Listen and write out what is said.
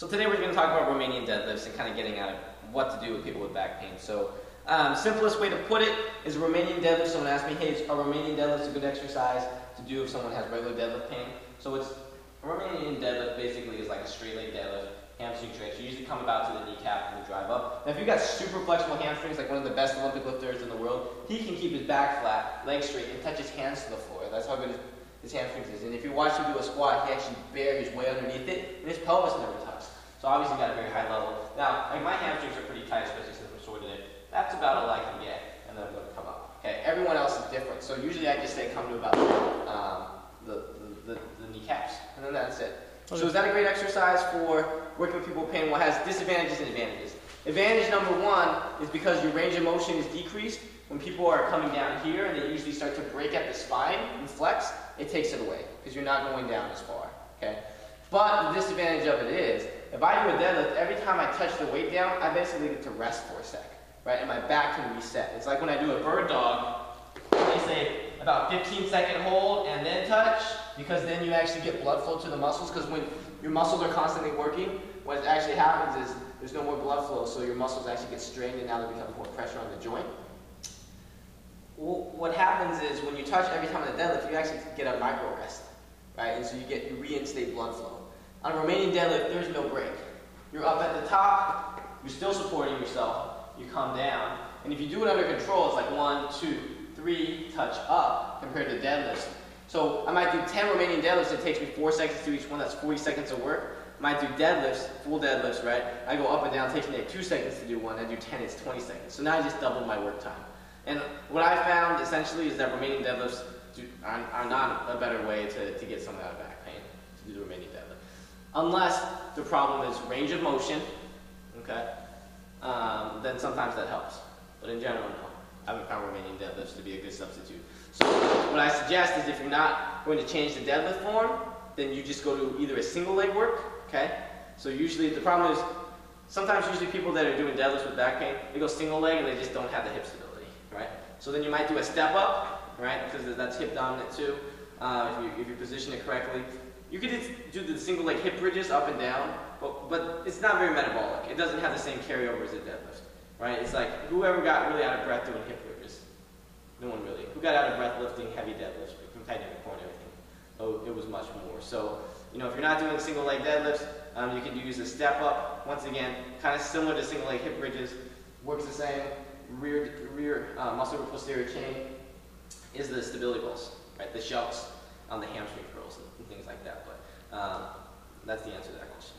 So today we're going to talk about Romanian deadlifts and kind of getting at what to do with people with back pain. So simplest way to put it is Romanian deadlift. Someone asked me, hey, are Romanian deadlifts a good exercise to do if someone has regular deadlift pain? So it's a Romanian deadlift basically is like a straight leg deadlift, hamstring stretch. You usually come about to the kneecap and you drive up. Now if you've got super flexible hamstrings, like one of the best Olympic lifters in the world, he can keep his back flat, legs straight, and touch his hands to the floor. That's how good his hamstrings is. And if you watch him do a squat, he actually bears his way underneath it, and his pelvis never touches. So obviously got a very high level. Now, like my hamstrings are pretty tight, especially since I'm sorted in. That's about all I can get, and then I'm going to come up. Okay, everyone else is different. So usually I just say come to about the kneecaps, and then that's it. Okay. So is that a great exercise for working with people with pain? Well, it has disadvantages and advantages. Advantage number one is because your range of motion is decreased. When people are coming down here and they usually start to break at the spine and flex, it takes it away because you're not going down as far. Okay? But the disadvantage of it is, if I do a deadlift, every time I touch the weight down, I basically get to rest for a sec, right? And my back can reset. It's like when I do a bird dog, they say about 15-second hold and then touch, because then you actually get blood flow to the muscles, because when your muscles are constantly working, what actually happens is there's no more blood flow, so your muscles actually get strained and now there becomes more pressure on the joint. Well, what happens is when you touch every time on the deadlift, you actually get a micro rest, right? And so you reinstate blood flow. On a Romanian deadlift, there's no break. You're up at the top, you're still supporting yourself, you come down, and if you do it under control, it's like 1, 2, 3, touch up compared to deadlifts. So I might do 10 Romanian deadlifts, it takes me 4 seconds to do each one, that's 40 seconds of work. I might do deadlifts, full deadlifts, right? I go up and down, it takes me like 2 seconds to do one, I do 10, it's 20 seconds. So now I just doubled my work time. And what I found essentially is that Romanian deadlifts are not a better way to get someone out of back pain, to do the Romanian deadlift. Unless the problem is range of motion, okay, then sometimes that helps. But in general, no. I haven't found Romanian deadlifts to be a good substitute. So what I suggest is if you're not going to change the deadlift form, then you just go to either a single leg work, okay? So usually the problem is, sometimes usually people that are doing deadlifts with back pain, they go single leg and they just don't have the hip stability, right? So then you might do a step up, right? Because that's hip dominant too, if you position it correctly. You could do the single leg hip bridges up and down, but it's not very metabolic. It doesn't have the same carryover as a deadlift, right? It's like whoever got really out of breath doing hip bridges. No one really. Who got out of breath lifting heavy deadlifts from tightening the core and everything? Oh, it was much more. So, you know, if you're not doing single leg deadlifts, you can use a step up. Once again, kind of similar to single leg hip bridges. Works the same. Rear muscle over posterior chain is the stability pulse, right? The shelves on the hamstring curls and things like that. But that's the answer to that question.